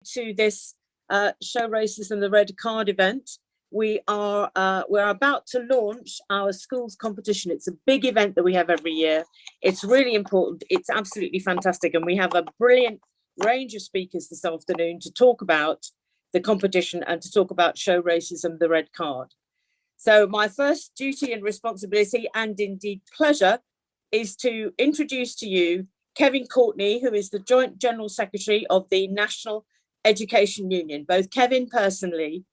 To this Show Racism the Red Card event. We're about to launch our schools competition. It's a big event that we have every year. It's really important. It's absolutely fantastic. And we have a brilliant range of speakers this afternoon to talk about the competition and to talk about Show Racism the Red Card. So my first duty and responsibility, and indeed pleasure, is to introduce to you Kevin Courtney, who is the Joint General Secretary of the National Education Union. Both Kevin personally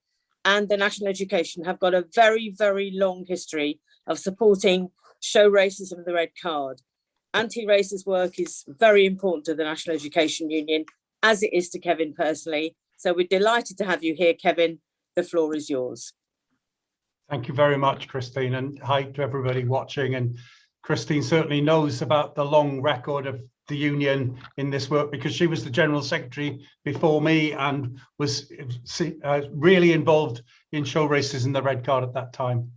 and the National Education have got a very, very long history of supporting Show Racism the Red Card. Anti-racist work is very important to the National Education Union, as it is to Kevin personally. So we're delighted to have you here, Kevin. The floor is yours. Thank you very much, Christine, and hi to everybody watching. And Christine certainly knows about the long record of the union in this work, because she was the General Secretary before me and was really involved in Show Racism the Red Card at that time.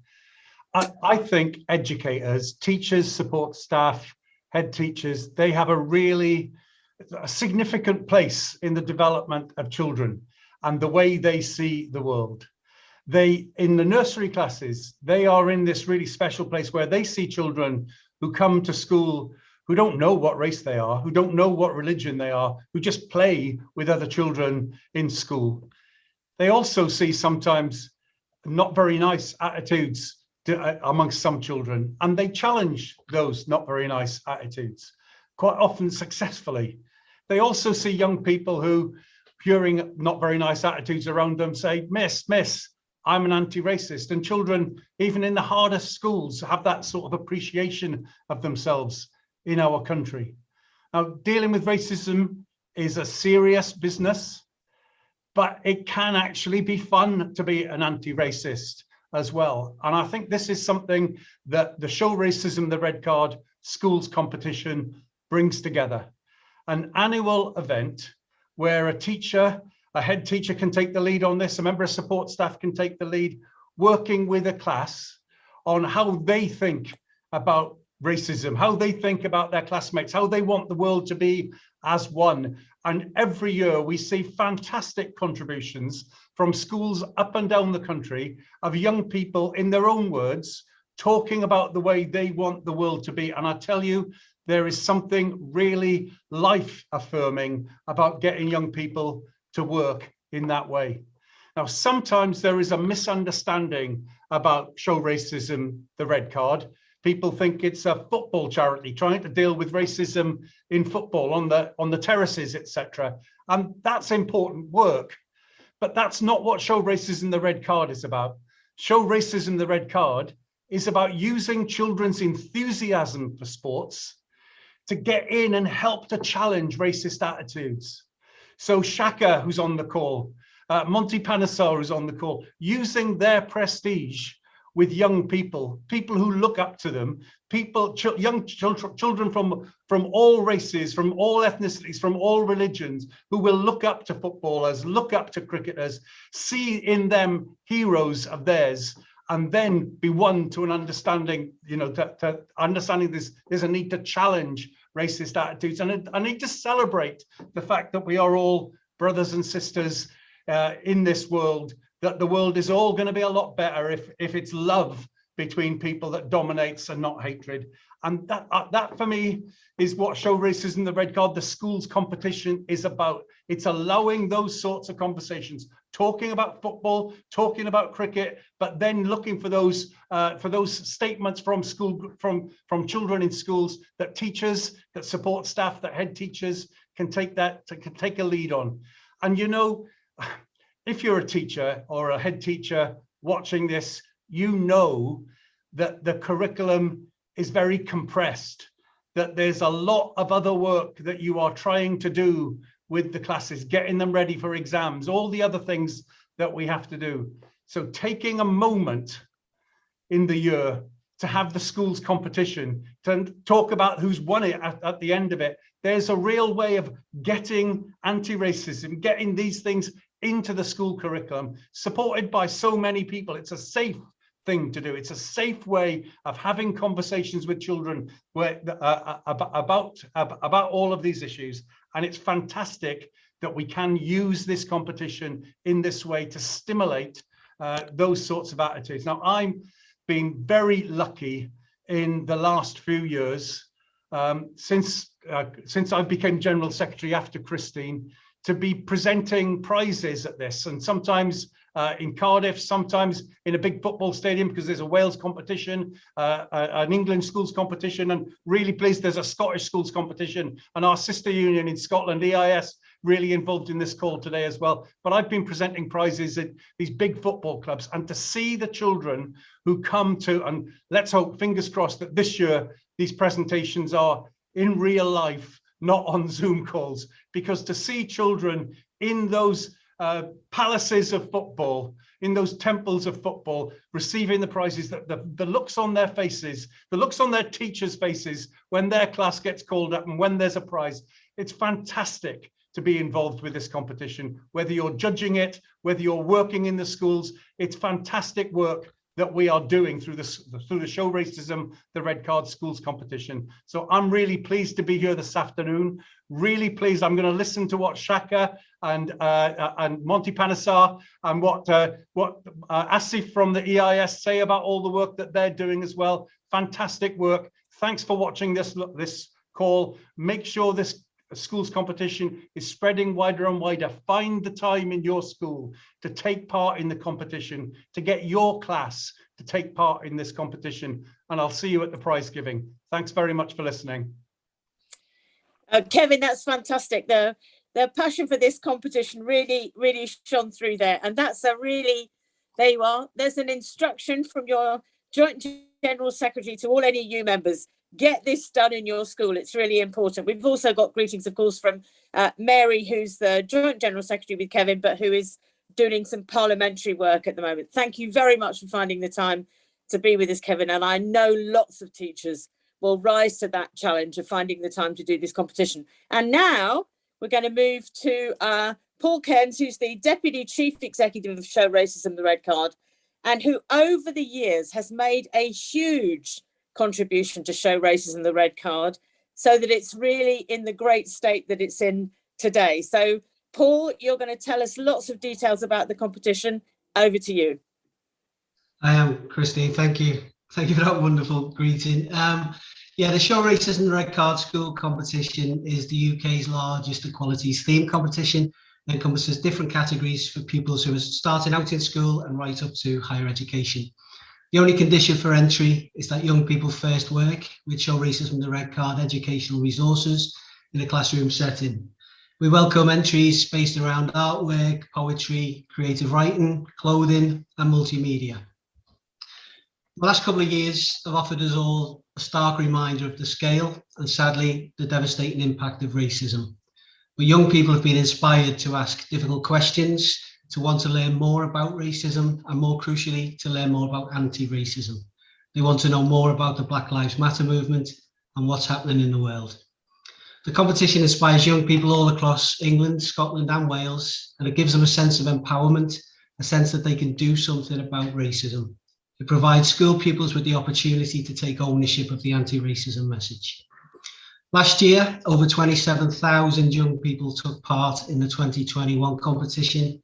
I think educators, teachers, support staff, head teachers, they have a significant place in the development of children and the way they see the world. In the nursery classes, they are in this really special place where they see children who come to school who don't know what race they are, who don't know what religion they are, who just play with other children in school. They also see sometimes not very nice attitudes amongst some children, and they challenge those not very nice attitudes, quite often successfully. They also see young people who, hearing not very nice attitudes around them, say, Miss, I'm an anti-racist. And children, even in the hardest schools, have that sort of appreciation of themselves in our country. Now, dealing with racism is a serious business, but it can actually be fun to be an anti-racist as well. And I think this is something that the Show Racism the Red Card schools competition brings together. An annual event where a head teacher can take the lead on this, a member of support staff can take the lead, working with a class on how they think about racism, how they think about their classmates, how they want the world to be as one. And every year we see fantastic contributions from schools up and down the country of young people, in their own words, talking about the way they want the world to be. And I tell you, there is something really life-affirming about getting young people to work in that way. Now, sometimes there is a misunderstanding about Show Racism the Red Card. People think it's a football charity trying to deal with racism in football on the terraces, etc. And that's important work, but that's not what Show Racism the Red Card is about. Show Racism the Red Card is about using children's enthusiasm for sports to get in and help to challenge racist attitudes. So Shaka, who's on the call, Monty Panesar, who's on the call, using their prestige with young people who look up to them, young children from all races, from all ethnicities, from all religions, who will look up to footballers, look up to cricketers, see in them heroes of theirs, and then be won to an understanding, to understanding there's a need to challenge racist attitudes, and I need to celebrate the fact that we are all brothers and sisters in this world, that the world is all going to be a lot better if it's love between people that dominates and not hatred. And that for me is what Show Racism the Red Card, the schools competition, is about. It's allowing those sorts of conversations, talking about football, talking about cricket, but then looking for those statements from from children in schools, that teachers, that support staff, that head teachers can take a lead on. And if you're a teacher or a head teacher watching this, you know that the curriculum is very compressed, that there's a lot of other work that you are trying to do with the classes, getting them ready for exams, all the other things that we have to do. So taking a moment in the year to have the schools competition, to talk about who's won it at the end of it, there's a real way of getting anti-racism, getting these things into the school curriculum, supported by so many people. It's a safe thing to do. It's a safe way of having conversations with children about all of these issues. And it's fantastic that we can use this competition in this way to stimulate those sorts of attitudes. Now, I'm been very lucky in the last few years, since I became General Secretary after Christine, to be presenting prizes at this, and sometimes in Cardiff, sometimes in a big football stadium, because there's a Wales competition, an England schools competition, and really pleased there's a Scottish schools competition, and our sister union in Scotland, EIS, really involved in this call today as well. But I've been presenting prizes at these big football clubs, and to see the children who come to, and let's hope, fingers crossed, that this year these presentations are in real life, not on Zoom calls, because to see children in those palaces of football, in those temples of football, receiving the prizes, the looks on their faces, the looks on their teachers' faces when their class gets called up and when there's a prize, it's fantastic to be involved with this competition. Whether you're judging it, whether you're working in the schools, it's fantastic work that we are doing through the Show Racism, the Red Card Schools competition. So I'm really pleased to be here this afternoon. Really pleased. I'm going to listen to what Shaka and Monty Panesar and what Asif from the EIS say about all the work that they're doing as well. Fantastic work. Thanks for watching this call. Make sure this schools competition is spreading wider and wider. Find the time in your school to take part in the competition, to get your class to take part in this competition, and I'll see you at the prize giving. Thanks very much for listening. Kevin, that's fantastic. The passion for this competition really shone through there, and that's a really, there you are. There's an instruction from your Joint General Secretary to all NEU members. Get this done in your school. It's really important. We've also got greetings, of course, from Mary, who's the Joint General Secretary with Kevin, but who is doing some parliamentary work at the moment. Thank you very much for finding the time to be with us, Kevin. And I know lots of teachers will rise to that challenge of finding the time to do this competition. And now we're going to move to Paul Cairns, who's the Deputy Chief Executive of Show Racism, the Red Card, and who over the years has made a huge contribution to Show Racism, the Red Card, so that it's really in the great state that it's in today. So Paul, you're going to tell us lots of details about the competition. Over to you. I am, Christine. Thank you. Thank you for that wonderful greeting. Yeah, the Show Racism, the Red Card School competition is the UK's largest equalities theme competition. It encompasses different categories for pupils who are starting out in school and right up to higher education. The only condition for entry is that young people first work with Show Racism, the Red Card educational resources in a classroom setting. We welcome entries based around artwork, poetry, creative writing, clothing, and multimedia. The last couple of years have offered us all a stark reminder of the scale and, sadly, the devastating impact of racism. But young people have been inspired to ask difficult questions, to want to learn more about racism, and more crucially, to learn more about anti-racism. They want to know more about the Black Lives Matter movement and what's happening in the world. The competition inspires young people all across England, Scotland and Wales, and it gives them a sense of empowerment, a sense that they can do something about racism. It provides school pupils with the opportunity to take ownership of the anti-racism message. Last year, over 27,000 young people took part in the 2021 competition.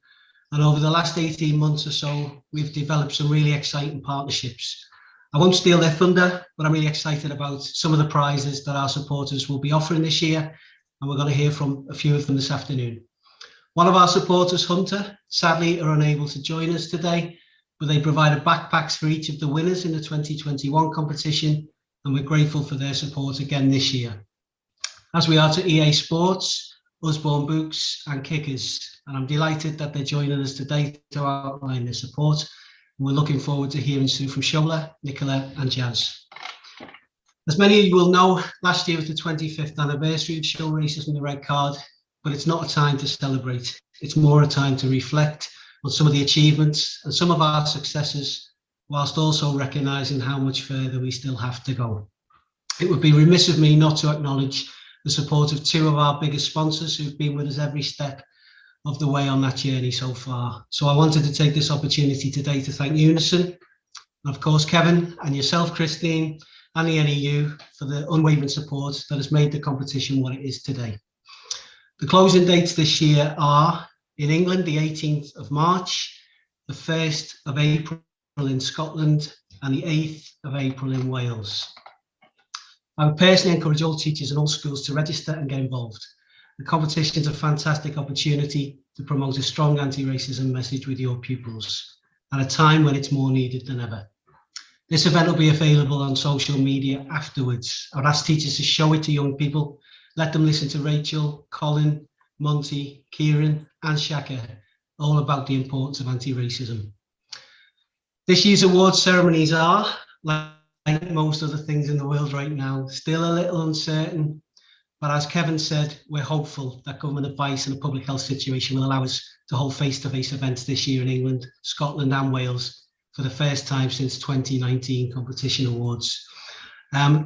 And over the last 18 months or so, we've developed some really exciting partnerships. I won't steal their thunder, but I'm really excited about some of the prizes that our supporters will be offering this year. And we're going to hear from a few of them this afternoon. One of our supporters, Hunter, sadly are unable to join us today, but they provided backpacks for each of the winners in the 2021 competition. And we're grateful for their support again this year. As we are to EA Sports, Osborne Books and Kickers. And I'm delighted that they're joining us today to outline their support. And we're looking forward to hearing soon from Shola, Nicola and Jazz. As many of you will know, last year was the 25th anniversary of Show Racism, the Red Card, but it's not a time to celebrate. It's more a time to reflect on some of the achievements and some of our successes, whilst also recognising how much further we still have to go. It would be remiss of me not to acknowledge the support of two of our biggest sponsors who've been with us every step of the way on that journey so far. So I wanted to take this opportunity today to thank Unison, and of course Kevin and yourself, Christine, and the NEU for the unwavering support that has made the competition what it is today. The closing dates this year are, in England, the 18th of March, the 1st of April in Scotland, and the 8th of April in Wales. I would personally encourage all teachers and all schools to register and get involved. The competition is a fantastic opportunity to promote a strong anti-racism message with your pupils at a time when it's more needed than ever. This event will be available on social media afterwards. I would ask teachers to show it to young people, let them listen to Rachel, Colin, Monty, Kieran and Shaka, all about the importance of anti-racism. This year's awards ceremonies are, like most other things in the world right now, still a little uncertain. But as Kevin said, we're hopeful that government advice and the public health situation will allow us to hold face-to-face events this year in England, Scotland and Wales for the first time since 2019 competition awards.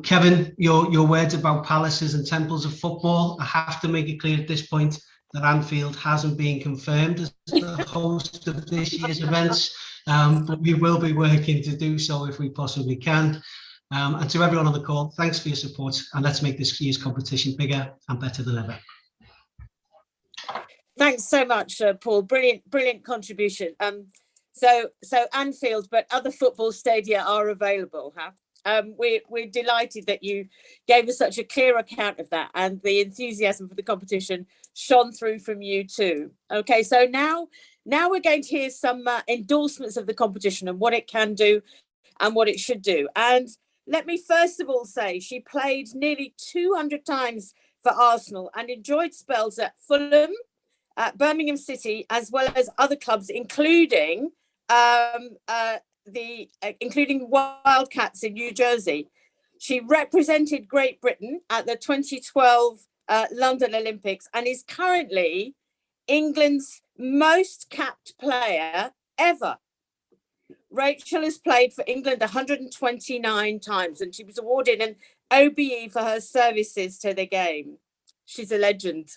Kevin, your words about palaces and temples of football, I have to make it clear at this point that Anfield hasn't been confirmed as the host of this year's events, but we will be working to do so if we possibly can. And to everyone on the call, thanks for your support, and let's make this year's competition bigger and better than ever. Thanks so much, Paul. Brilliant contribution. So Anfield, but other football stadia are available, huh? We're delighted that you gave us such a clear account of that, and the enthusiasm for the competition shone through from you too. Okay, so now we're going to hear some endorsements of the competition and what it can do and what it should do. And let me first of all say she played nearly 200 times for Arsenal and enjoyed spells at Fulham, at Birmingham City, as well as other clubs, including including Wildcats in New Jersey. She represented Great Britain at the 2012 London Olympics and is currently England's most capped player ever. Rachel has played for England 129 times and she was awarded an OBE for her services to the game. She's a legend.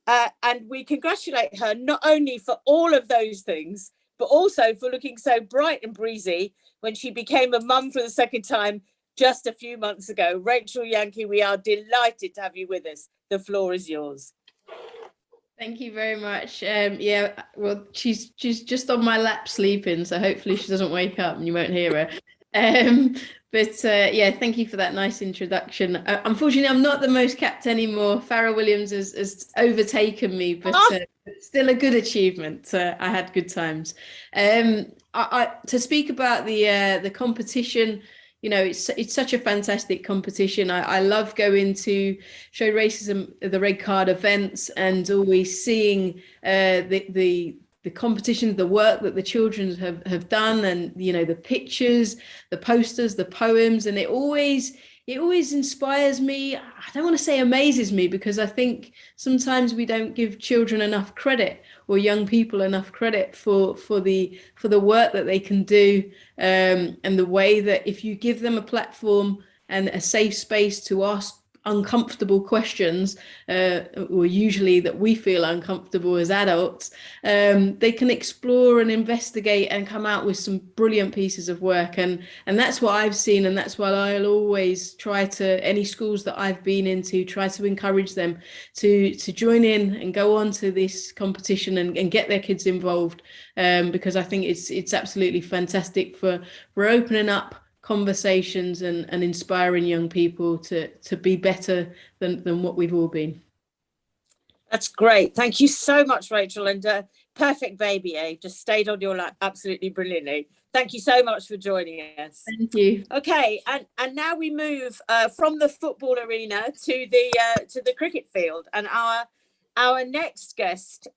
And we congratulate her not only for all of those things, but also for looking so bright and breezy when she became a mum for the second time just a few months ago. Rachel Yankee, we are delighted to have you with us. The floor is yours. Thank you very much. Yeah, well, she's just on my lap sleeping, so hopefully she doesn't wake up and you won't hear her. Yeah, thank you for that nice introduction. Unfortunately, I'm not the most capped anymore. Farrah Williams has overtaken me, but still a good achievement. I had good times. To speak about the competition, you know, it's such a fantastic competition. I love going to Show Racism, the red card events, and always seeing the competitions, the work that the children have done, and you know, the pictures, the posters, the poems, and it always inspires me. I don't want to say amazes me, because I think sometimes we don't give children enough credit, or young people enough credit for the work that they can do, and the way that if you give them a platform and a safe space to ask uncomfortable questions, or usually that we feel uncomfortable as adults, they can explore and investigate and come out with some brilliant pieces of work. And that's what I've seen, and that's why I'll always try to, any schools that I've been into, try to encourage them to join in and go on to this competition and get their kids involved, because I think it's absolutely fantastic for opening up conversations and inspiring young people to be better than what we've all been. That's great. Thank you so much, Rachel. And perfect baby, eh? Just stayed on your lap absolutely brilliantly. Thank you so much for joining us. Thank you. Okay, and now we move from the football arena to the cricket field. And our next guest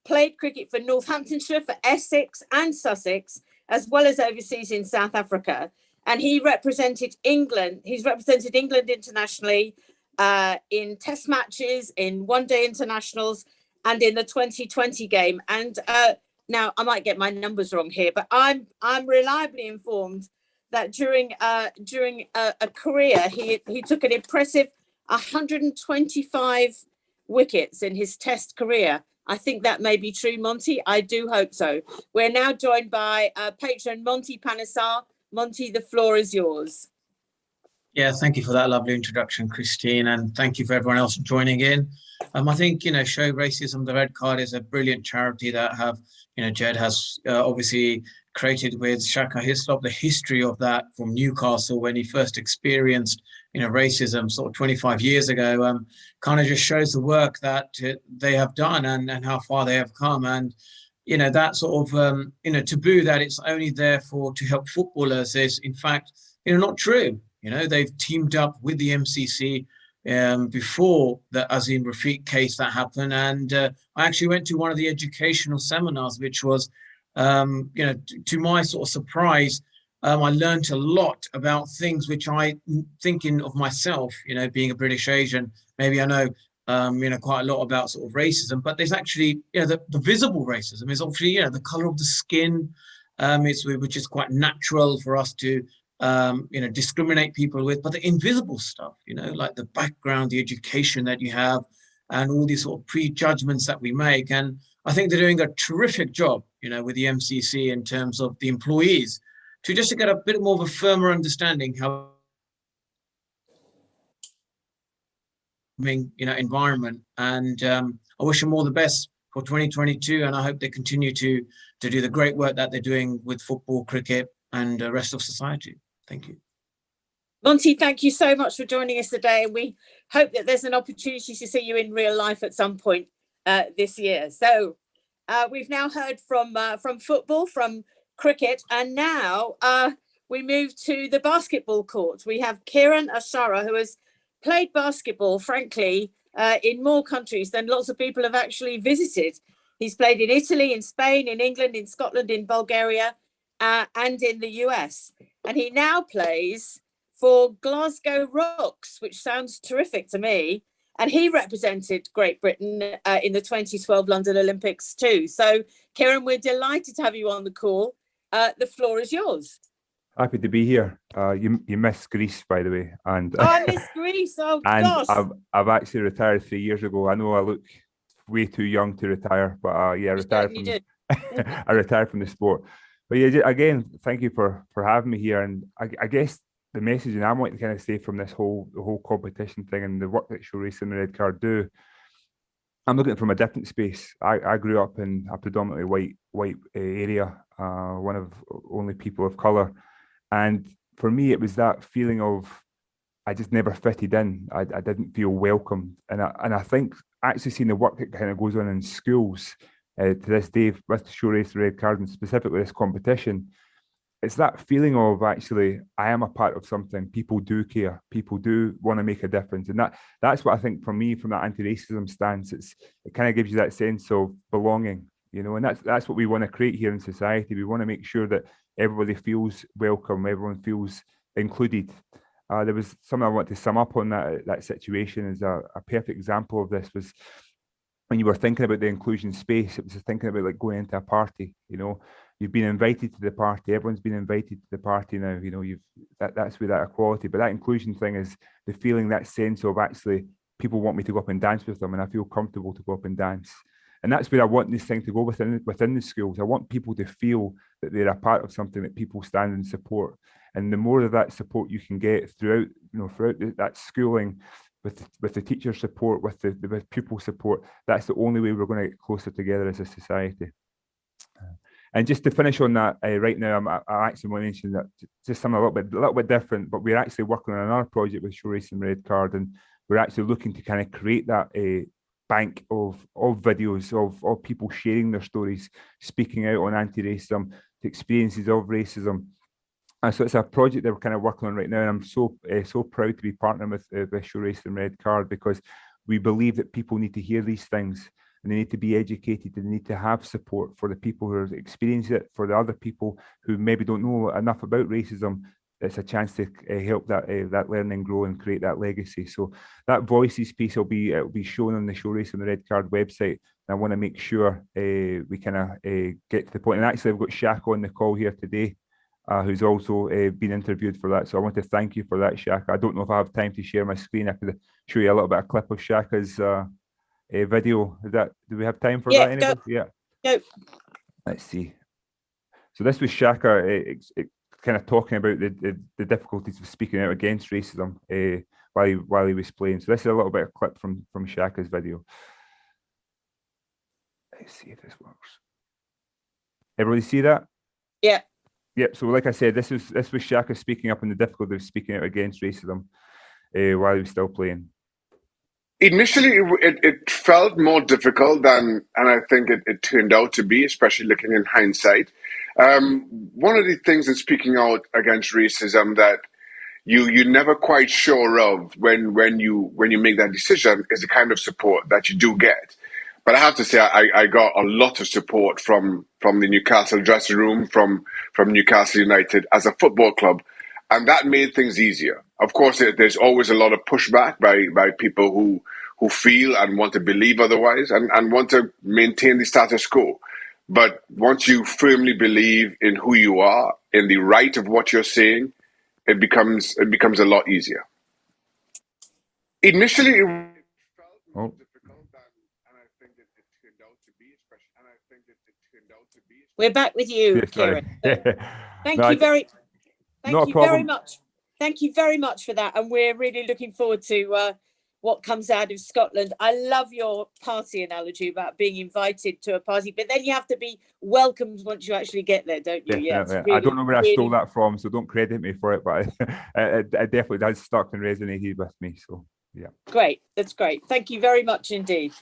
played cricket for Northamptonshire, for Essex and Sussex, as well as overseas in South Africa. And he represented England. He's represented England internationally in test matches, in one-day internationals, and in the 2020 game. And now I might get my numbers wrong here, but I'm reliably informed that during a career, he took an impressive 125 wickets in his test career. I think that may be true, Monty. I do hope so. We're now joined by patron Monty Panesar. Monty, the floor is yours. Yeah, thank you for that lovely introduction, Christine, and thank you for everyone else joining in. I think, Show Racism, the Red Card is a brilliant charity that have, Jed has obviously created with Shaka Hislop, the history of that from Newcastle when he first experienced, racism sort of 25 years ago, kind of just shows the work that they have done and how far they have come. And, that sort of, taboo that it's only there to help footballers is in fact, not true. They've teamed up with the MCC before the Azim Rafiq case that happened. And I actually went to one of the educational seminars, which was, to my sort of surprise, I learned a lot about things which thinking of myself, being a British Asian, maybe I know, quite a lot about sort of racism, but there's actually, the visible racism is obviously, the color of the skin, which is quite natural for us to, discriminate people with, but the invisible stuff, like the background, the education that you have, and all these sort of prejudgments that we make. And I think they're doing a terrific job, with the MCC in terms of the employees to just get a bit more of a firmer understanding how, environment. And I wish them all the best for 2022, and I hope they continue to do the great work that they're doing with football, cricket, and the rest of society. Thank you. Monty, thank you so much for joining us today. And we hope that there's an opportunity to see you in real life at some point this year. So we've now heard from football, from cricket, and now we move to the basketball court. We have Kiran Ashara, who has played basketball, frankly, in more countries than lots of people have actually visited. He's played in Italy, in Spain, in England, in Scotland, in Bulgaria, and in the US. And he now plays for Glasgow Rocks, which sounds terrific to me. And he represented Great Britain in the 2012 London Olympics too. So, Kieran, we're delighted to have you on the call. The floor is yours. Happy to be here. You missed Greece, by the way. And I miss Greece. Oh, and gosh. I've actually retired 3 years ago. I know I look way too young to retire, but yeah, I retired from the sport. But yeah, again, thank you for having me here. And I guess the message and I want to kind of say from this whole competition thing and the work that Show Racism and the Red Card do, I'm looking at it from a different space. I grew up in a predominantly white area, one of only people of colour. And for me, it was that feeling of I just never fitted in. I didn't feel welcome. And I think actually seeing the work that kind of goes on in schools to this day with Show Racism and the Red Card and specifically this competition, it's that feeling of actually I am a part of something. People do care. People do want to make a difference. And that's what I think for me, from that anti-racism stance, it kind of gives you that sense of belonging, and that's what we want to create here in society. We want to make sure that everybody feels welcome, everyone feels included. There was something I want to sum up on that situation as a perfect example of this was when you were thinking about the inclusion space, it was thinking about like going into a party, you've been invited to the party, everyone's been invited to the party now, that's where that equality, but that inclusion thing is the feeling, that sense of actually people want me to go up and dance with them and I feel comfortable to go up and dance. And that's where I want this thing to go within the schools. I want people to feel that they're a part of something, that people stand and support. And the more of that support you can get throughout that schooling, with the teacher support, with the pupil support, that's the only way we're going to get closer together as a society. And just to finish on that, right now, I actually want to mention that just something a little bit different, but we're actually working on another project with Show Racism and the Red Card, and we're actually looking to kind of create that bank of videos of people sharing their stories, speaking out on anti-racism, the experiences of racism. And so it's a project that we're kind of working on right now, and I'm so proud to be partnering with Show Racism and the Red Card, because we believe that people need to hear these things and they need to be educated and they need to have support for the people who are experiencing it, for the other people who maybe don't know enough about racism. It's a chance to help that learning grow and create that legacy. So that voices piece will be shown on the Show Racism and the Red Card website. And I want to make sure we kind of get to the point. And actually, I've got Shaka on the call here today, who's also been interviewed for that. So I want to thank you for that, Shaka. I don't know if I have time to share my screen. I could show you a little bit of clip of Shaka's video. Do we have time for that? Anybody? Go. Let's see. So this was Shaka kind of talking about the difficulties of speaking out against racism while he was playing. So this is a little bit of clip from Shaka's video. Let's see if this works. Everybody see that? Yeah. Yep. So like I said, this was Shaka speaking up on the difficulty of speaking out against racism while he was still playing. Initially, it felt more difficult and I think it turned out to be, especially looking in hindsight. One of the things in speaking out against racism that you're never quite sure of when you make that decision is the kind of support that you do get. But I have to say, I got a lot of support from the Newcastle dressing room, from Newcastle United as a football club, and that made things easier. Of course, there's always a lot of pushback by people who feel and want to believe otherwise and want to maintain the status quo. But once you firmly believe in who you are, in the right of what you're saying, it becomes a lot easier. Initially, it felt more difficult and I think it turned out to be, We're back with you, Sorry. Kieran. Thank No, you very problem. much. Thank you very much for that. And we're really looking forward to what comes out of Scotland. I love your party analogy about being invited to a party, but then you have to be welcomed once you actually get there, don't you? Yeah, Really, I don't know where I stole that from, so don't credit me for it, but it definitely does stuck and resonated with me. So yeah. Great. That's great. Thank you very much indeed.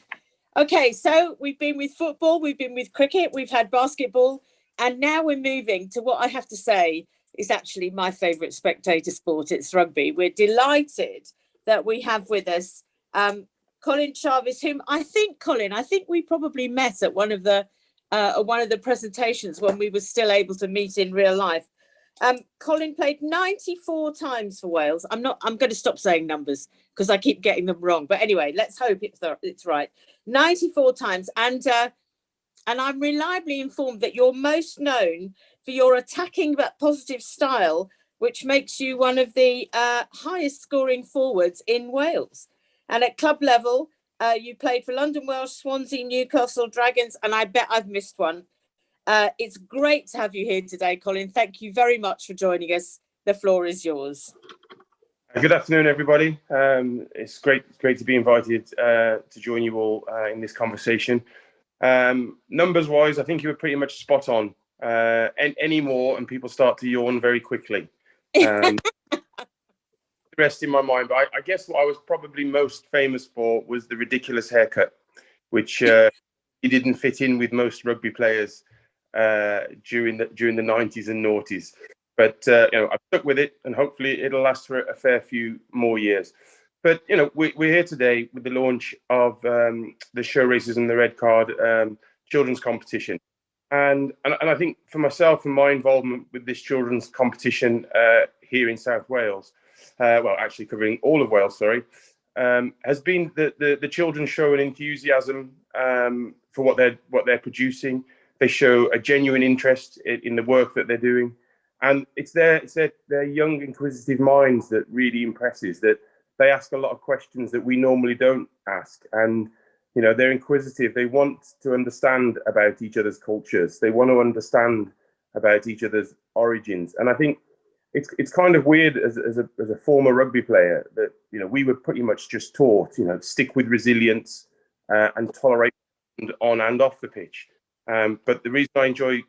Okay, so we've been with football, we've been with cricket, we've had basketball, and now we're moving to what I have to say is actually my favourite spectator sport. It's rugby. We're delighted that we have with us Colin Jarvis, whom I think we probably met at one of the presentations when we were still able to meet in real life. Colin played 94 times for Wales. I'm going to stop saying numbers because I keep getting them wrong. But anyway, let's hope it's right. 94 times. And I'm reliably informed that you're most known for your attacking but positive style, which makes you one of the highest scoring forwards in Wales. And at club level, you played for London Welsh, Swansea, Newcastle Dragons, and I bet I've missed one. It's great to have you here today, Colin. Thank you very much for joining us. The floor is yours. Good afternoon, everybody. It's great to be invited to join you all in this conversation. Numbers-wise, I think you were pretty much spot on. Any more, and people start to yawn very quickly. The rest in my mind, but I guess what I was probably most famous for was the ridiculous haircut, which he didn't fit in with most rugby players during the 90s and noughties. But I've stuck with it, and hopefully it'll last for a fair few more years. But we're here today with the launch of the Show Racism the Red Card children's competition, and I think for myself and my involvement with this children's competition here in South Wales, well, actually covering all of Wales, has been the children show an enthusiasm for what they're producing. They show a genuine interest in the work that they're doing. And it's their young, inquisitive minds that really impresses, that they ask a lot of questions that we normally don't ask. And, they're inquisitive. They want to understand about each other's cultures. They want to understand about each other's origins. And I think it's kind of weird as a former rugby player that, we were pretty much just taught, stick with resilience and tolerate on and off the pitch. But the reason I enjoy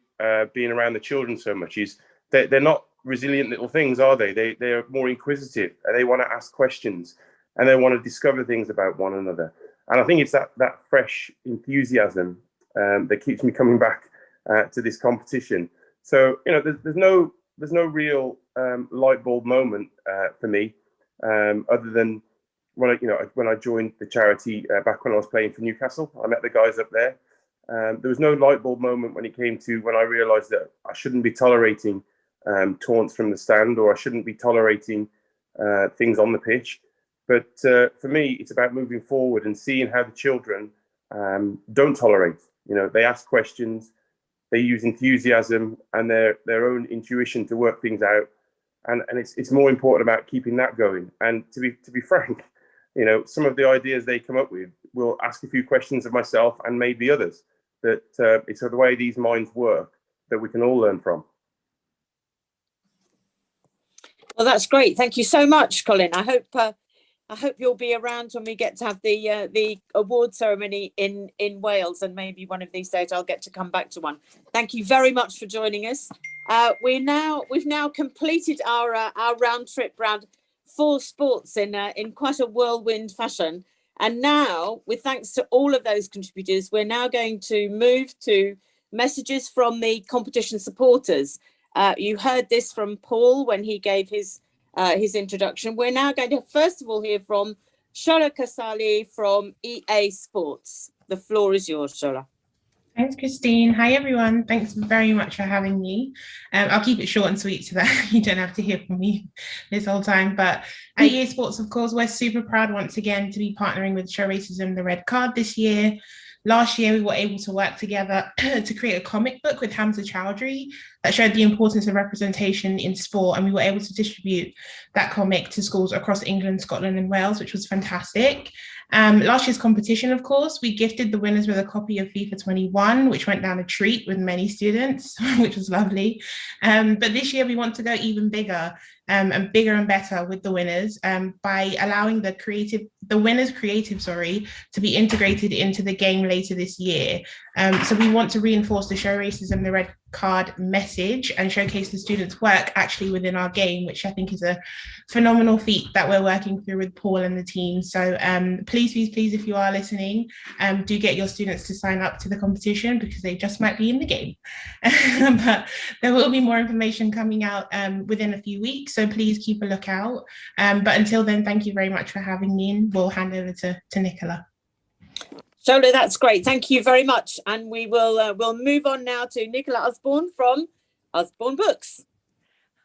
being around the children so much is they're not resilient little things, are they? They're more inquisitive. They want to ask questions and they want to discover things about one another. And I think it's that fresh enthusiasm that keeps me coming back to this competition. So there's no real light bulb moment for me, other than when I joined the charity back when I was playing for Newcastle. I met the guys up there. There was no light bulb moment when I realised that I shouldn't be tolerating taunts from the stand, or I shouldn't be tolerating things on the pitch. But for me, it's about moving forward and seeing how the children don't tolerate. They ask questions, they use enthusiasm and their own intuition to work things out, and it's more important about keeping that going. And to be frank, some of the ideas they come up with, will ask a few questions of myself and maybe others. That it's the way these minds work that we can all learn from. Well, that's great. Thank you so much, Colin. I hope you'll be around when we get to have the award ceremony in Wales, and maybe one of these days I'll get to come back to one. Thank you very much for joining us. We've now completed our round trip round 4 sports in quite a whirlwind fashion, and now, with thanks to all of those contributors, we're now going to move to messages from the competition supporters. You heard this from Paul when he gave his introduction. We're now going to first of all hear from Shola Kasali from EA Sports. The floor is yours, Shola. Thanks, Christine. Hi, everyone. Thanks very much for having me. I'll keep it short and sweet so that you don't have to hear from me this whole time. But at EA Sports, of course, we're super proud once again to be partnering with Show Racism, the Red Card this year. Last year, we were able to work together to create a comic book with Hamza Chowdhury that showed the importance of representation in sport, and we were able to distribute that comic to schools across England, Scotland, and Wales, which was fantastic. Last year's competition, of course, we gifted the winners with a copy of FIFA 21, which went down a treat with many students, which was lovely. But this year, we want to go even bigger and bigger and better with the winners by allowing the winners' creative, to be integrated into the game later this year. So we want to reinforce the Show Racism, the Red Card message and showcase the students' work actually within our game, which I think is a phenomenal feat that we're working through with Paul and the team. So please, if you are listening, do get your students to sign up to the competition because they just might be in the game. But there will be more information coming out within a few weeks, so please keep a lookout. But until then, thank you very much for having me, and we'll hand over to Nicola. Shola, that's great. Thank you very much. And we will we'll move on now to Nicola Osborne from Osborne Books.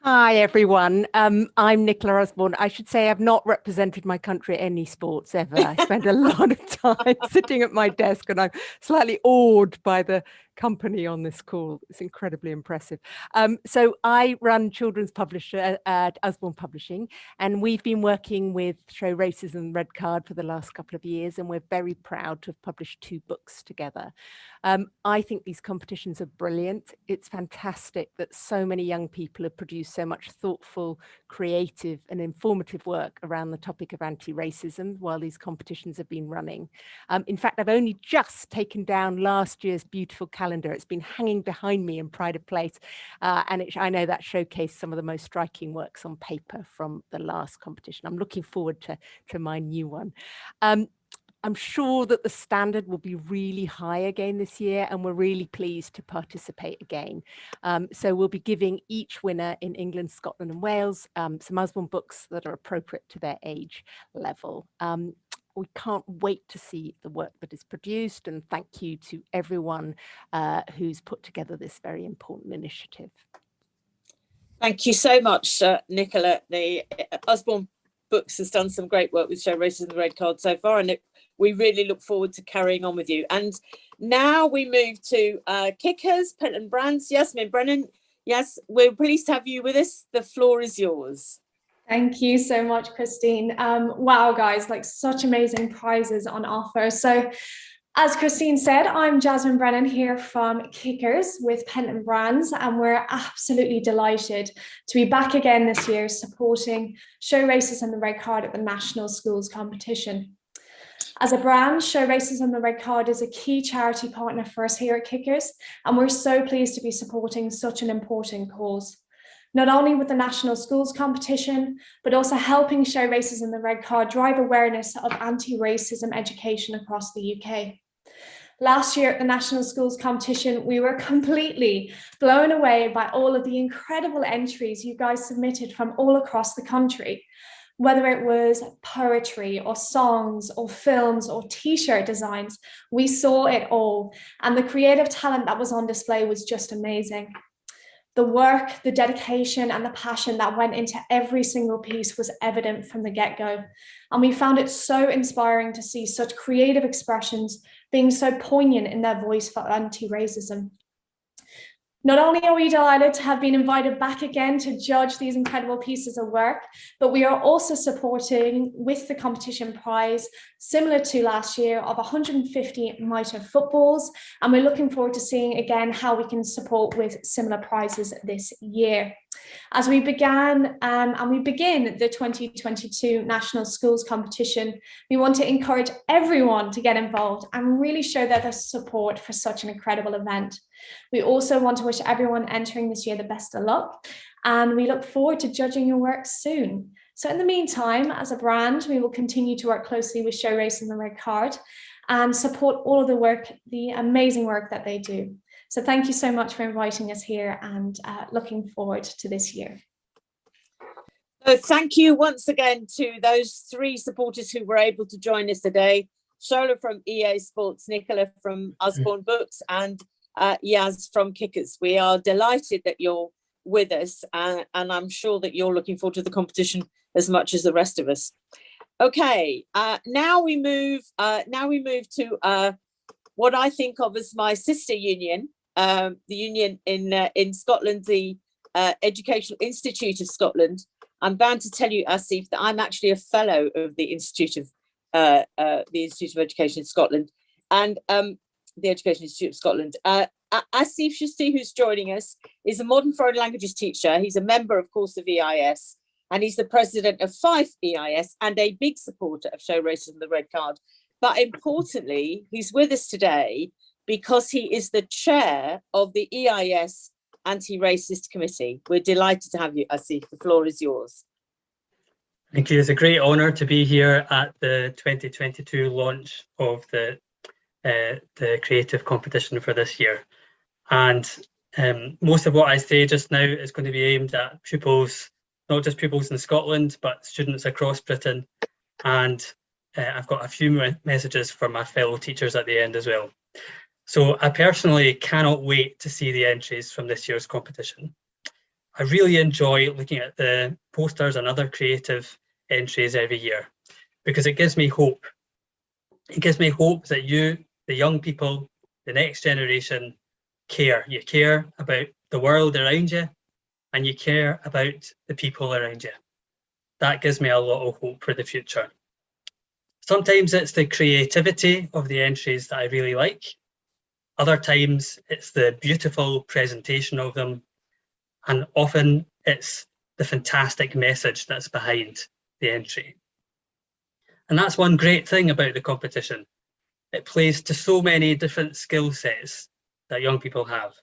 Hi, everyone. I'm Nicola Osborne. I should say I've not represented my country at any sports ever. I spend a lot of time sitting at my desk, and I'm slightly awed by the company on this call. It's incredibly impressive. So I run children's publisher at Osborne Publishing, and we've been working with Show Racism Red Card for the last couple of years, and we're very proud to have published 2 books together. I think these competitions are brilliant. It's fantastic that so many young people have produced so much thoughtful, creative and informative work around the topic of anti-racism while these competitions have been running. In fact, I've only just taken down last year's beautiful calendar. It's been hanging behind me in pride of place, and I know that showcased some of the most striking works on paper from the last competition. I'm looking forward to my new one. I'm sure that the standard will be really high again this year, and we're really pleased to participate again. So we'll be giving each winner in England, Scotland and Wales some Osborne books that are appropriate to their age level. We can't wait to see the work that is produced, and thank you to everyone who's put together this very important initiative. Thank you so much, Nicola. The Osborne Books has done some great work with Show Racism the Red Card so far, and we really look forward to carrying on with you. And now we move to Kickers, Penton Brands. Yasmin Brennan, yes, we're pleased to have you with us. The floor is yours. Thank you so much, Christine. Wow, guys, like such amazing prizes on offer. So as Christine said, I'm Jasmine Brennan here from Kickers with Penton Brands, and we're absolutely delighted to be back again this year supporting Show Racism the Red Card at the National Schools Competition. As a brand, Show Racism the Red Card is a key charity partner for us here at Kickers, and we're so pleased to be supporting such an important cause. Not only with the National Schools Competition, but also helping Show Racism the Red Card drive awareness of anti-racism education across the UK. Last year at the National Schools Competition, we were completely blown away by all of the incredible entries you guys submitted from all across the country. Whether it was poetry or songs or films or t-shirt designs, we saw it all. And the creative talent that was on display was just amazing. The work, the dedication and the passion that went into every single piece was evident from the get-go. And we found it so inspiring to see such creative expressions being so poignant in their voice for anti-racism. Not only are we delighted to have been invited back again to judge these incredible pieces of work, but we are also supporting with the competition prize, similar to last year, of 150 mitre footballs. And we're looking forward to seeing again how we can support with similar prizes this year. As we began and we begin the 2022 National Schools Competition, we want to encourage everyone to get involved and really show their support for such an incredible event. We also want to wish everyone entering this year the best of luck, and we look forward to judging your work soon. So in the meantime, as a brand, we will continue to work closely with Show Races and the Red Card and support all of the work, the amazing work that they do. So thank you so much for inviting us here, and looking forward to this year. So thank you once again to those three supporters who were able to join us today. Shola from EA Sports, Nicola from Osborne Books, and Yaz from Kickers. We are delighted that you're with us, and I'm sure that you're looking forward to the competition as much as the rest of us. Okay, now we move to what I think of as my sister union, the union in Scotland, the Educational Institute of Scotland. I'm bound to tell you, Asif, that I'm actually a fellow of the Institute of Education in Scotland, and the Education Institute of Scotland. Asif Shasti, who's joining us, is a modern foreign languages teacher. He's a member, of course, of EIS, and he's the president of Fife EIS and a big supporter of Show Races and the Red Card. But importantly, he's with us today because he is the chair of the EIS Anti-Racist Committee. We're delighted to have you, Asif. The floor is yours. Thank you. It's a great honour to be here at the 2022 launch of the creative competition for this year. And most of what I say just now is going to be aimed at pupils, not just pupils in Scotland, but students across Britain. And I've got a few messages for my fellow teachers at the end as well. So I personally cannot wait to see the entries from this year's competition. I really enjoy looking at the posters and other creative entries every year because it gives me hope. It gives me hope that you, the young people, the next generation, care. You care about the world around you and you care about the people around you. That gives me a lot of hope for the future. Sometimes it's the creativity of the entries that I really like. Other times it's the beautiful presentation of them. And often it's the fantastic message that's behind the entry. And that's one great thing about the competition. It plays to so many different skill sets that young people have.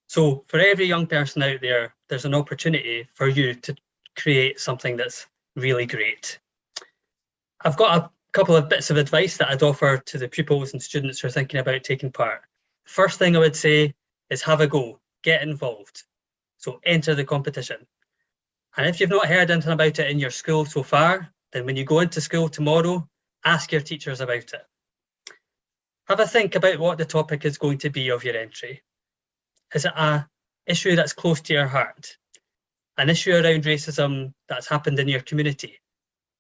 So for every young person out there, there's an opportunity for you to create something that's really great. I've got a couple of bits of advice that I'd offer to the pupils and students who are thinking about taking part. First thing I would say is have a go, get involved. So enter the competition. And if you've not heard anything about it in your school so far, then when you go into school tomorrow, ask your teachers about it. Have a think about what the topic is going to be of your entry. Is it an issue that's close to your heart? An issue around racism that's happened in your community,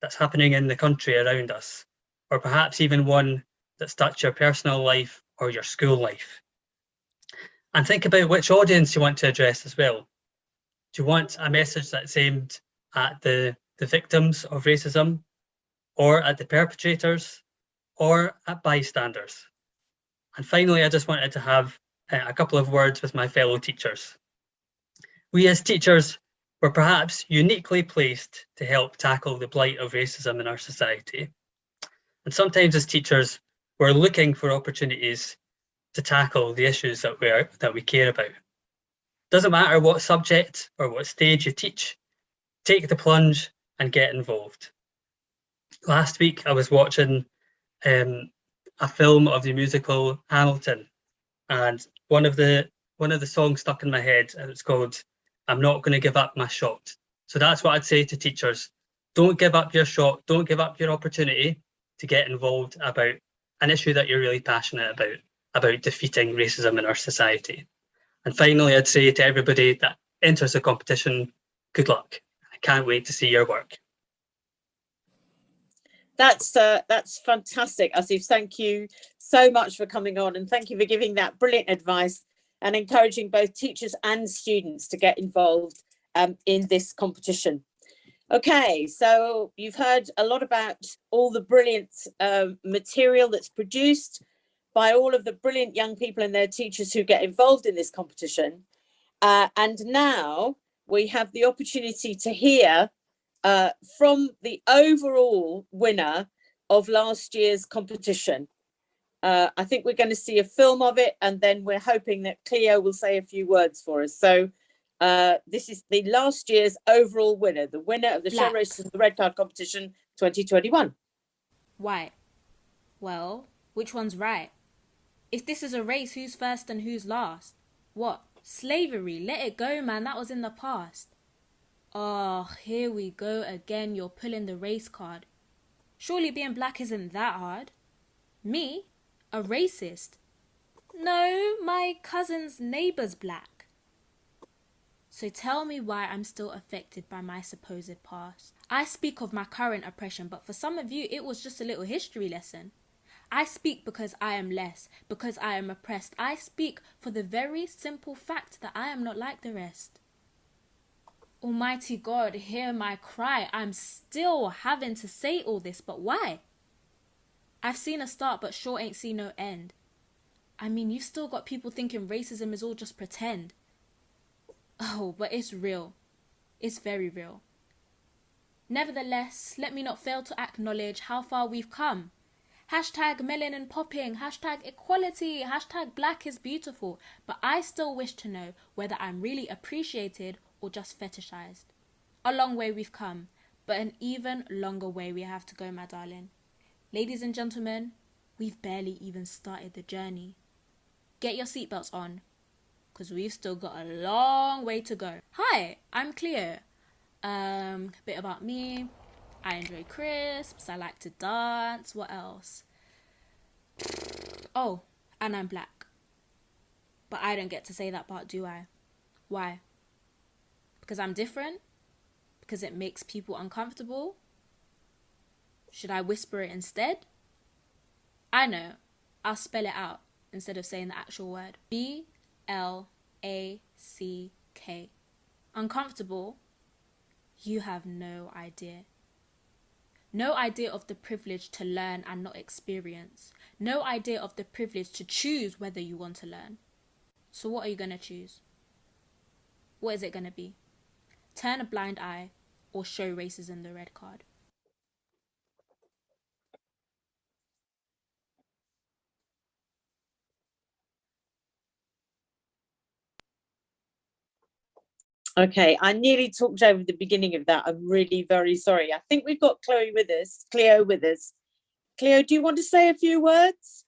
that's happening in the country around us, or perhaps even one that's touched your personal life or your school life? And think about which audience you want to address as well. Do you want a message that's aimed at the victims of racism, or at the perpetrators, or at bystanders? And finally, I just wanted to have a couple of words with my fellow teachers. We as teachers were perhaps uniquely placed to help tackle the blight of racism in our society. And sometimes as teachers, we're looking for opportunities to tackle the issues that we care about. Doesn't matter what subject or what stage you teach, take the plunge and get involved. Last week, I was watching a film of the musical Hamilton, and one of the songs stuck in my head, and it's called "I'm Not Going to Give Up My Shot." So that's what I'd say to teachers. Don't give up your shot. Don't give up your opportunity to get involved about an issue that you're really passionate about defeating racism in our society. And finally, I'd say to everybody that enters the competition, good luck. I can't wait to see your work. That's fantastic, Asif. Thank you so much for coming on, and thank you for giving that brilliant advice and encouraging both teachers and students to get involved in this competition. Okay, so you've heard a lot about all the brilliant material that's produced by all of the brilliant young people and their teachers who get involved in this competition. And now we have the opportunity to hear from the overall winner of last year's competition. I think we're going to see a film of it, and then we're hoping that Cleo will say a few words for us. So this is the last year's overall winner, the winner of the Show Races and the Red Card competition 2021. White. Well, which one's right? If this is a race, who's first and who's last? What? Slavery, let it go, man, that was in the past. Oh, here we go again, you're pulling the race card. Surely being black isn't that hard. Me? A racist? No, my cousin's neighbour's black. So tell me why I'm still affected by my supposed past. I speak of my current oppression, but for some of you, it was just a little history lesson. I speak because I am less, because I am oppressed. I speak for the very simple fact that I am not like the rest. Almighty God, hear my cry. I'm still having to say all this, but why? I've seen a start, but sure ain't seen no end. I mean, you've still got people thinking racism is all just pretend. Oh, but it's real. It's very real. Nevertheless, let me not fail to acknowledge how far we've come. Hashtag melanin popping, hashtag equality, hashtag black is beautiful. But I still wish to know whether I'm really appreciated or just fetishized. A long way we've come, but an even longer way we have to go, my darling. Ladies and gentlemen, we've barely even started the journey. Get your seatbelts on, because we've still got a long way to go. Hi, I'm Cleo. A bit about me. I enjoy crisps, I like to dance, what else? Oh, and I'm black. But I don't get to say that part, do I? Why? Because I'm different? Because it makes people uncomfortable? Should I whisper it instead? I know, I'll spell it out instead of saying the actual word. B-L-A-C-K. Uncomfortable? You have no idea. No idea of the privilege to learn and not experience. No idea of the privilege to choose whether you want to learn. So what are you going to choose? What is it going to be? Turn a blind eye or show racism the red card? Okay, I nearly talked over the beginning of that. I'm really very sorry. I think we've got Cleo with us. Cleo, do you want to say a few words?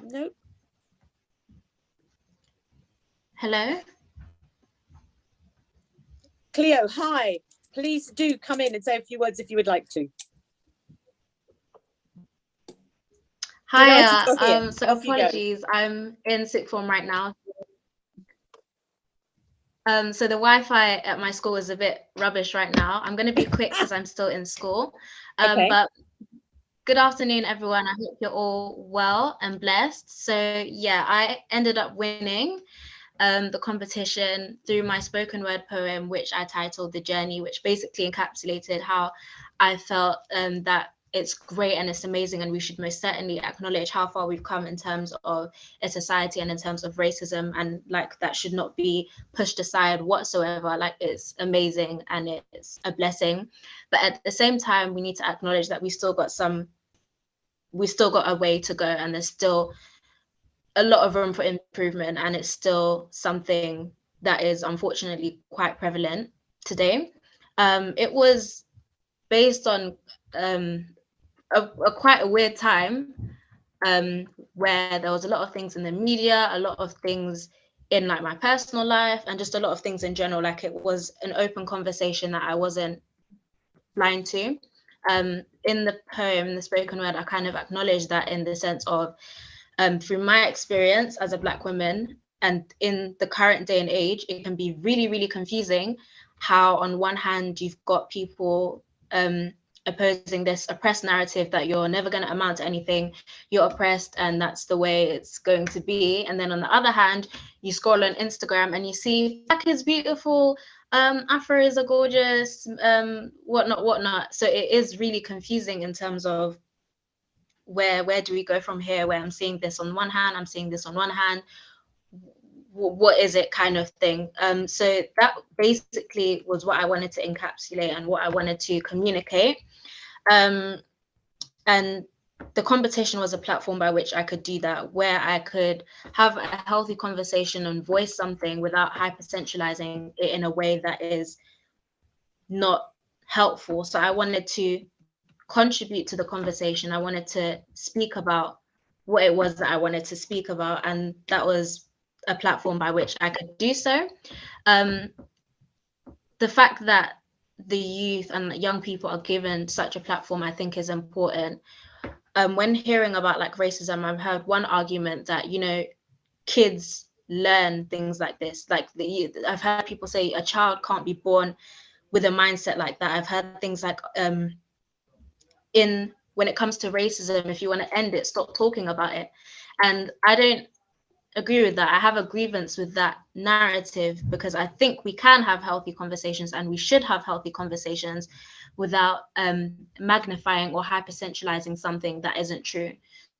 Nope. Hello? Cleo, hi. Please do come in and say a few words if you would like to. Hi, so apologies, I'm in sick form right now. So the Wi-Fi at my school is a bit rubbish right now. I'm going to be quick because I'm still in school. Okay. But good afternoon, everyone. I hope you're all well and blessed. So yeah, I ended up winning the competition through my spoken word poem, which I titled The Journey, which basically encapsulated how I felt that it's great and it's amazing, and we should most certainly acknowledge how far we've come in terms of a society and in terms of racism, and like that should not be pushed aside whatsoever. Like, it's amazing and it's a blessing, but at the same time we need to acknowledge that we still got a way to go, and there's still a lot of room for improvement, and it's still something that is unfortunately quite prevalent today. It was based on quite a weird time where there was a lot of things in the media, a lot of things in like my personal life, and just a lot of things in general. Like, it was an open conversation that I wasn't blind to. In the poem, the spoken word, I kind of acknowledged that in the sense of through my experience as a Black woman, and in the current day and age, it can be really, really confusing how on one hand you've got people opposing this oppressed narrative that you're never going to amount to anything, you're oppressed and that's the way it's going to be. And then on the other hand, you scroll on Instagram and you see Black is beautiful, Afros are gorgeous, whatnot. So it is really confusing in terms of where do we go from here, where I'm seeing this on one hand, I'm seeing this on one hand, what is it kind of thing. So that basically was what I wanted to encapsulate and what I wanted to communicate. And the competition was a platform by which I could do that, where I could have a healthy conversation and voice something without hypersensualizing it in a way that is not helpful. So I wanted to contribute to the conversation. I wanted to speak about what it was that I wanted to speak about, and that was a platform by which I could do so. The fact that the youth and young people are given such a platform, I think, is important. When hearing about like racism, I've heard one argument that, you know, kids learn things like this. Like I've heard people say a child can't be born with a mindset like that. I've heard things like when it comes to racism, if you want to end it, stop talking about it. And I don't agree with that. I have a grievance with that narrative, because I think we can have healthy conversations, and we should have healthy conversations without magnifying or hypersensualizing something that isn't true.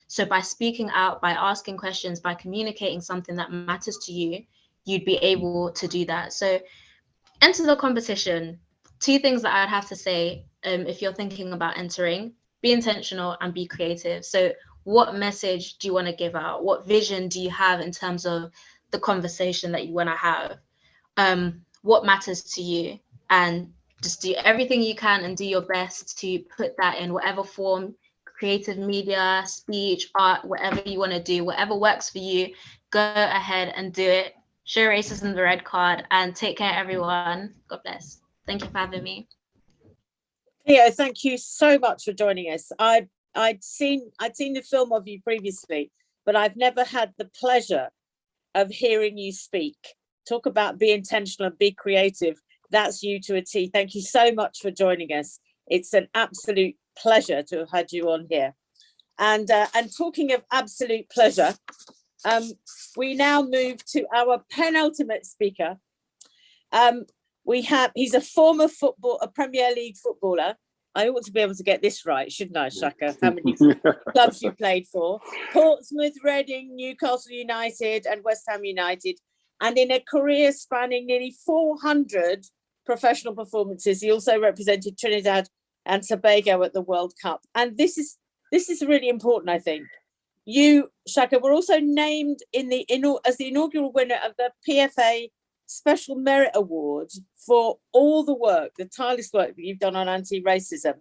So by speaking out, by asking questions, by communicating something that matters to you, you'd be able to do that. So enter the competition. 2 things that I'd have to say, if you're thinking about entering: be intentional and be creative. So what message do you want to give out? What vision do you have in terms of the conversation that you want to have? What matters to you? And just do everything you can and do your best to put that in whatever form: creative media, speech, art, whatever you want to do, whatever works for you, go ahead and do it. Show racism the red card, and take care, everyone. God bless. Thank you for having me. Theo, thank you so much for joining us. I'd seen the film of you previously, but I've never had the pleasure of hearing you speak. Talk about be intentional and be creative. That's you to a T. Thank you so much for joining us. It's an absolute pleasure to have had you on here. And talking of absolute pleasure, we now move to our penultimate speaker. He's a former a Premier League footballer. I ought to be able to get this right, shouldn't I, Shaka? How many clubs you played for? Portsmouth, Reading, Newcastle United and West Ham United. And in a career spanning nearly 400 professional performances, he also represented Trinidad and Tobago at the World Cup. And this is really important, I think. You, Shaka, were also named as the inaugural winner of the PFA Special Merit Award for all the tireless work that you've done on anti-racism.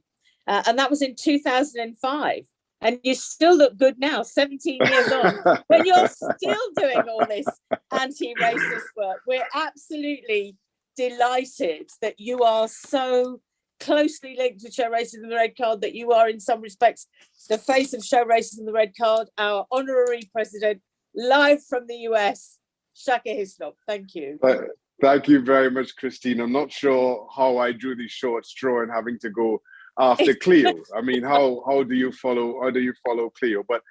And that was in 2005. And you still look good now, 17 years on, when you're still doing all this anti-racist work. We're absolutely delighted that you are so closely linked to Show Racism the Red Card, that you are in some respects the face of Show Racism the Red Card, our honorary president, live from the US. Shaka Hislop, thank you. Thank you very much, Christine. I'm not sure how I drew the short straw and having to go after Cleo. I mean, how do you follow Cleo? But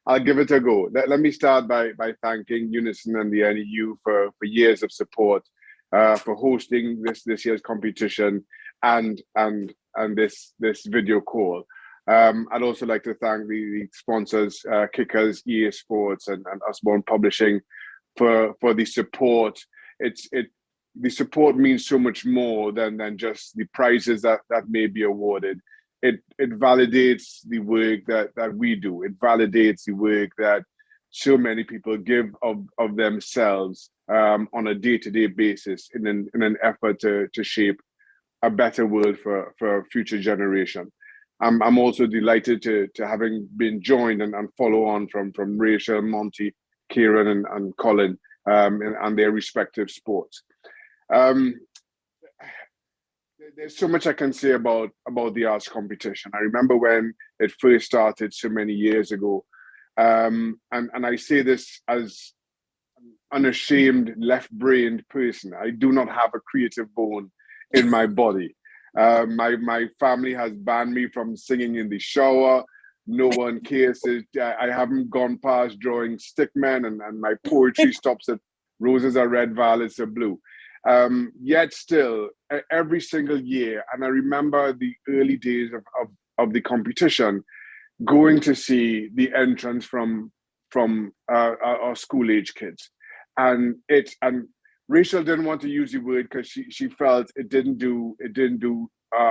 I'll give it a go. Let me start by thanking Unison and the NEU for years of support, for hosting this year's competition and this video call. I'd also like to thank the sponsors, Kickers, EA Sports, and Osborne Publishing for the support. The support means so much more than just the prizes that may be awarded. It validates the work that we do. It validates the work that so many people give of themselves on a day-to-day basis in an effort to shape a better world for a future generation. I'm also delighted to having been joined and follow on from Rachel, Monty, Kieran and Colin and their respective sports. There's so much I can say about the arts competition. I remember when it first started so many years ago, and I say this as an unashamed left-brained person. I do not have a creative bone in my body. My family has banned me from singing in the shower. No one cares. I haven't gone past drawing stickmen, and my poetry stops at roses are red, violets are blue. Yet still, every single year, and I remember the early days of the competition, going to see the entrance from our school age kids, and Rachel didn't want to use the word because she felt it didn't do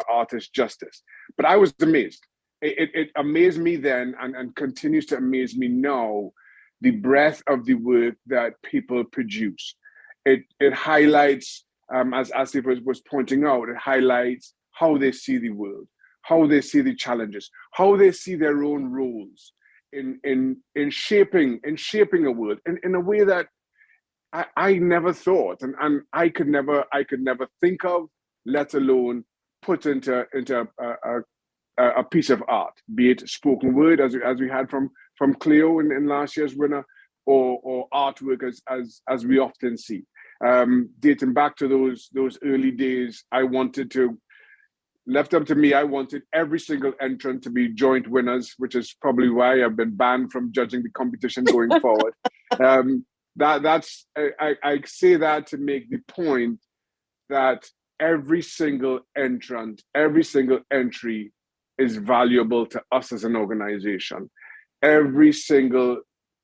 artists justice. But I was amazed. It amazed me then, and continues to amaze me now, the breadth of the work that people produce. It highlights, as Asif was pointing out, it highlights how they see the world, how they see the challenges, how they see their own roles in shaping a world in a way that I never thought, and I could never think of, let alone put into a piece of art, be it spoken word as we had from Cleo in last year's winner, or artwork as we often see. Dating back to those early days, left up to me, I wanted every single entrant to be joint winners, which is probably why I've been banned from judging the competition going forward. I say that to make the point that every single entrant, every single entry is valuable to us as an organization. Every single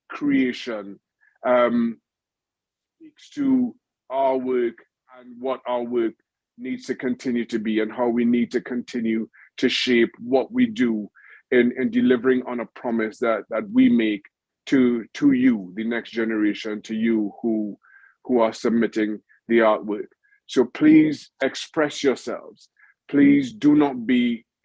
creation speaks to our work and what our work needs to continue to be, and how we need to continue to shape what we do in delivering on a promise that we make to you, the next generation, to you who are submitting the artwork. So please express yourselves. Please do not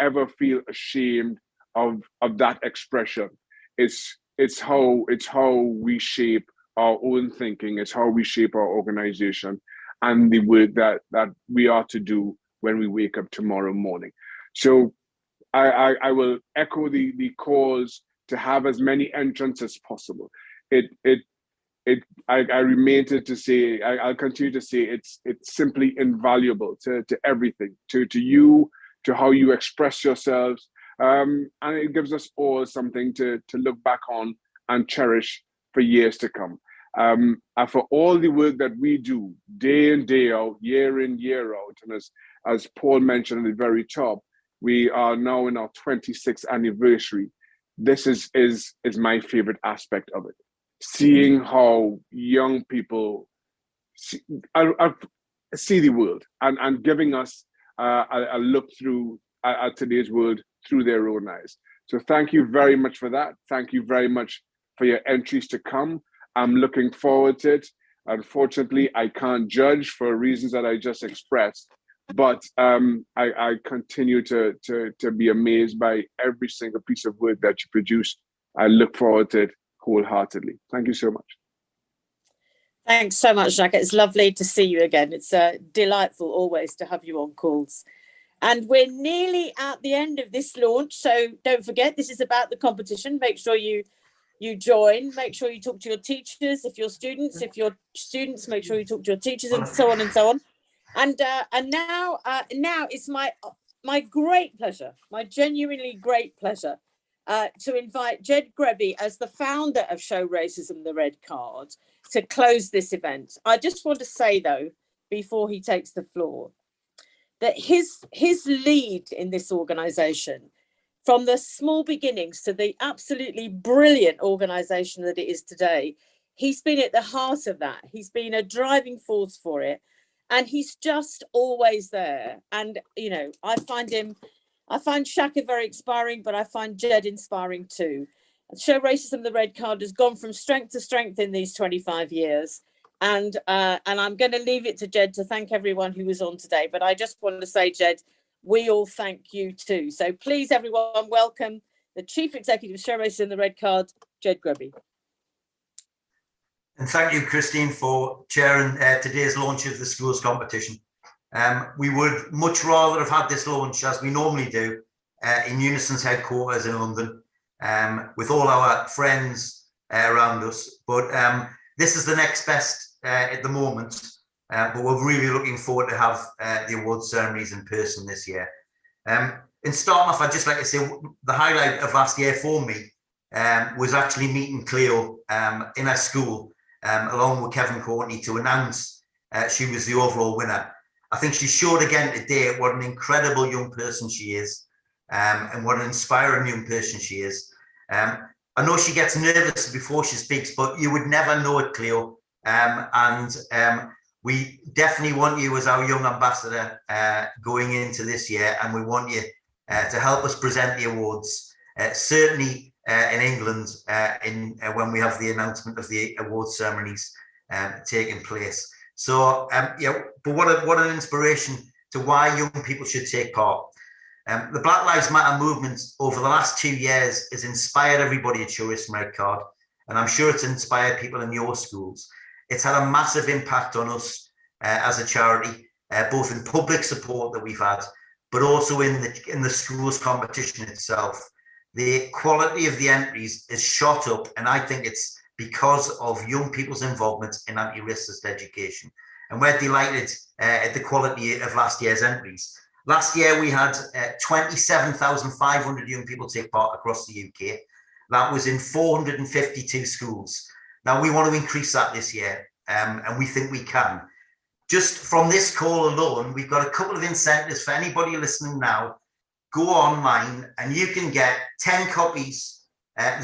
ever feel ashamed of that expression. It's how we shape our own thinking. It's how we shape our organization and the work that we are to do when we wake up tomorrow morning. So I will echo the calls to have as many entrants as possible. I remain to say, I'll continue to say, it's simply invaluable to everything, to you, to how you express yourselves, and it gives us all something to look back on and cherish for years to come. And for all the work that we do day in, day out, year in, year out, and as Paul mentioned at the very top, we are now in our 26th anniversary. This is my favorite aspect of it. Seeing how young people see the world and giving us a look through at today's world through their own eyes. So thank you very much for that. Thank you very much for your entries to come. I'm looking forward to it. Unfortunately, I can't judge for reasons that I just expressed, but I continue to be amazed by every single piece of work that you produce. I look forward to it wholeheartedly. Thank you so much. Thanks so much, Jacques. It's lovely to see you again. It's delightful always to have you on calls. And we're nearly at the end of this launch. So don't forget, this is about the competition. Make sure you join. Make sure you talk to your teachers. If you're students, make sure you talk to your teachers, and so on and so on. And now it's my great pleasure, my genuinely great pleasure, to invite Jed Greby as the founder of Show Racism the Red Card to close this event. I just want to say, though, before he takes the floor, that his lead in this organization, from the small beginnings to the absolutely brilliant organization that it is today, he's been at the heart of that. He's been a driving force for it, and he's just always there. And, you know, I find Shaka very inspiring, but I find Jed inspiring too. Show Racism the Red Card has gone from strength to strength in these 25 years. And I'm going to leave it to Jed to thank everyone who was on today. But I just want to say, Jed, we all thank you too. So please, everyone, welcome the Chief Executive of Show Racism the Red Card, Jed Greby. And thank you, Christine, for chairing today's launch of the schools competition. We would much rather have had this launch, as we normally do, in Unison's headquarters in London, with all our friends around us. But this is the next best at the moment. But we're really looking forward to have the award ceremonies in person this year. In starting off, I'd just like to say the highlight of last year for me was actually meeting Cleo in her school, along with Kevin Courtney, to announce she was the overall winner. I think she showed again today what an incredible young person she is. and what an inspiring young person she is. I know she gets nervous before she speaks, but you would never know it, Cleo. We definitely want you as our young ambassador going into this year, and we want you to help us present the awards, certainly in England when we have the announcement of the award ceremonies taking place. So, but what an inspiration to why young people should take part. The Black Lives Matter movement over the last 2 years has inspired everybody at Show Racism Red Card, and I'm sure it's inspired people in your schools. It's had a massive impact on us as a charity, both in public support that we've had, but also in the schools competition itself. The quality of the entries is shot up, and I think it's because of young people's involvement in anti-racist education. And we're delighted at the quality of last year's entries. Last year, we had 27,500 young people take part across the UK. That was in 452 schools. Now, we want to increase that this year, and we think we can. Just from this call alone, we've got a couple of incentives for anybody listening now. Go online and you can get 10 copies. The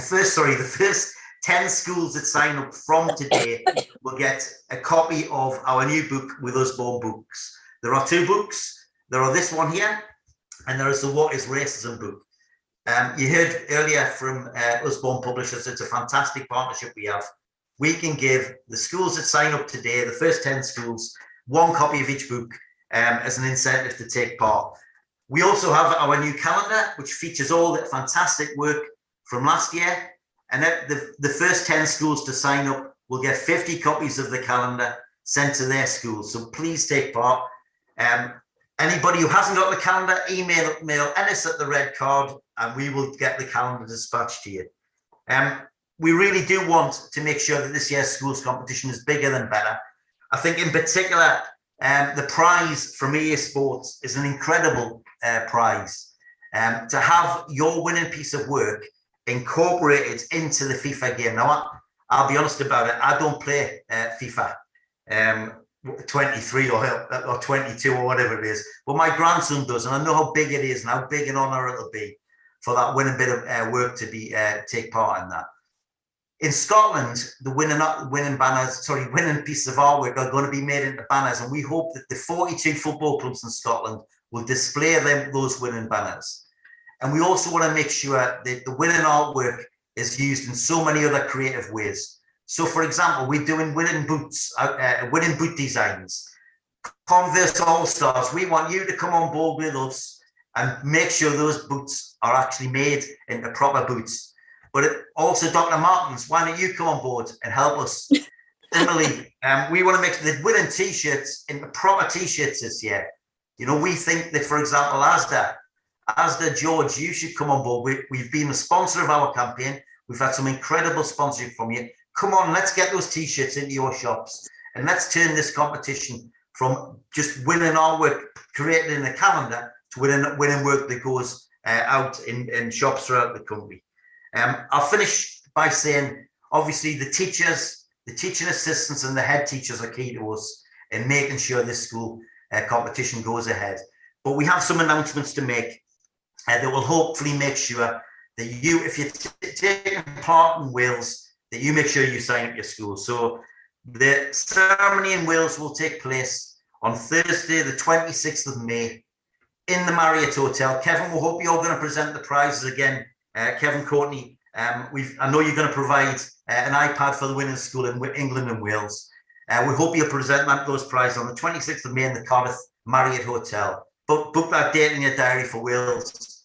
first 10 schools that sign up from today will get a copy of our new book with Osborne books. There are 2 books. There are this one here, and there is the What is Racism book. You heard earlier from Osborne Publishers, it's a fantastic partnership we have. We can give the schools that sign up today, the first 10 schools, 1 copy of each book as an incentive to take part. We also have our new calendar, which features all the fantastic work from last year. And the first 10 schools to sign up will get 50 copies of the calendar sent to their schools. So please take part. Anybody who hasn't got the calendar, email Ennis at the Red Card, and we will get the calendar dispatched to you. We really do want to make sure that this year's schools competition is bigger than better. I think in particular, the prize from EA Sports is an incredible prize. To have your winning piece of work incorporated into the FIFA game. Now, I'll be honest about it, I don't play FIFA 23 or 22 or whatever it is, but my grandson does, and I know how big it is and how big an honour it'll be for that winning bit of work to be take part in that. In Scotland, the winning pieces of artwork are going to be made into banners, and we hope that the 42 football clubs in Scotland will display those winning banners. And we also want to make sure that the winning artwork is used in so many other creative ways. So, for example, we're doing winning boots, winning boot designs. Converse All-Stars, we want you to come on board with us and make sure those boots are actually made into proper boots. But also, Dr. Martens, why don't you come on board and help us? Similarly, we want to make the winning T-shirts into proper T-shirts this year. You know, we think that, for example, Asda, George, you should come on board. We've been a sponsor of our campaign. We've had some incredible sponsorship from you. Come on, let's get those T-shirts into your shops, and let's turn this competition from just winning artwork created in the calendar to winning work that goes out in shops throughout the country. I'll finish by saying, obviously, the teachers, the teaching assistants and the head teachers are key to us in making sure this school competition goes ahead. But we have some announcements to make that will hopefully make sure that you, if you're taking part in Wales, that you make sure you sign up your school. So the ceremony in Wales will take place on Thursday, the 26th of May in the Marriott Hotel. Kevin, we hope you're going to present the prizes again. Kevin, Courtney, I know you're going to provide an iPad for the winning school in England and Wales. We hope you'll present those prizes on the 26th of May in the Cardiff Marriott Hotel. Book that date in your diary for Wales.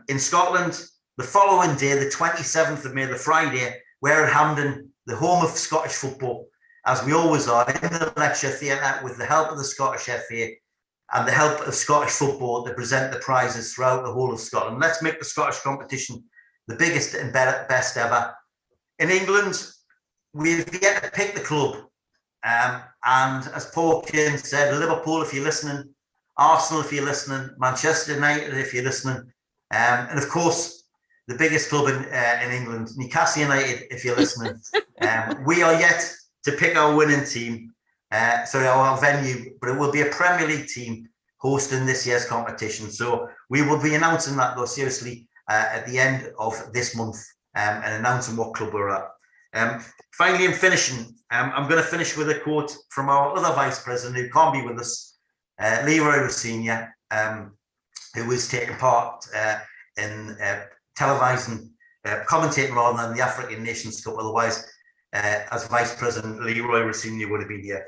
In Scotland, the following day, the 27th of May, the Friday, we're at Hampden, the home of Scottish football, as we always are, in the lecture theatre with the help of the Scottish FA and the help of Scottish football to present the prizes throughout the whole of Scotland. Let's make the Scottish competition the biggest and best ever. In England, we've yet to pick the club. And as Paul Kane said, Liverpool, if you're listening, Arsenal, if you're listening, Manchester United, if you're listening, and of course, the biggest club in England, Newcastle United, if you're listening. We are yet to pick our winning team, our venue, but it will be a Premier League team hosting this year's competition. So we will be announcing that, though, seriously, at the end of this month, and announcing what club we're at. Finally, in finishing, I'm going to finish with a quote from our other vice president who can't be with us, Leroy Rossignol, who is taking part in televising, commentating rather than the African Nations Cup. Otherwise, as vice president, Leroy Rossignol would have been here.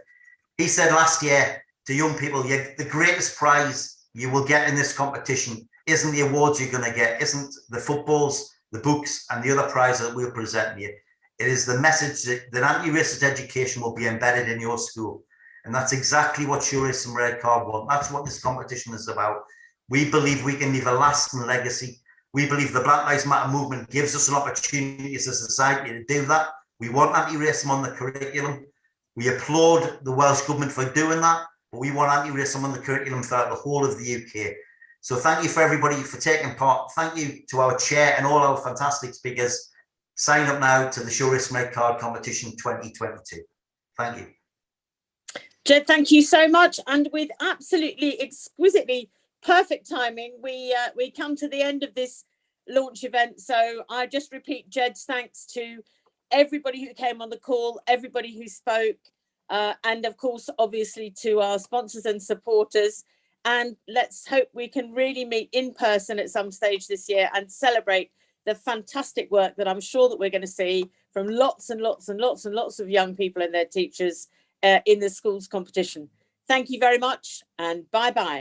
He said last year to young people, the greatest prize you will get in this competition isn't the awards you're going to get, isn't the footballs, the books, and the other prizes that we're presenting you. It is the message that anti-racist education will be embedded in your school. And that's exactly what Show Racism Red Card want. That's what this competition is about. We believe we can leave a lasting legacy. We believe the Black Lives Matter movement gives us an opportunity as a society to do that. We want anti-racism on the curriculum. We applaud the Welsh Government for doing that, but we want anti-racism on the curriculum throughout the whole of the UK. So thank you for everybody for taking part. Thank you to our chair and all our fantastic speakers. Sign up now to the Show Racism Red Card Competition 2022. Thank you. Jed, thank you so much. And with absolutely exquisitely perfect timing, we come to the end of this launch event. So I just repeat Jed's thanks to everybody who came on the call, everybody who spoke, and of course, obviously to our sponsors and supporters. And let's hope we can really meet in person at some stage this year and celebrate the fantastic work that I'm sure that we're going to see from lots and lots and lots and lots of young people and their teachers in the schools competition. Thank you very much, and bye-bye.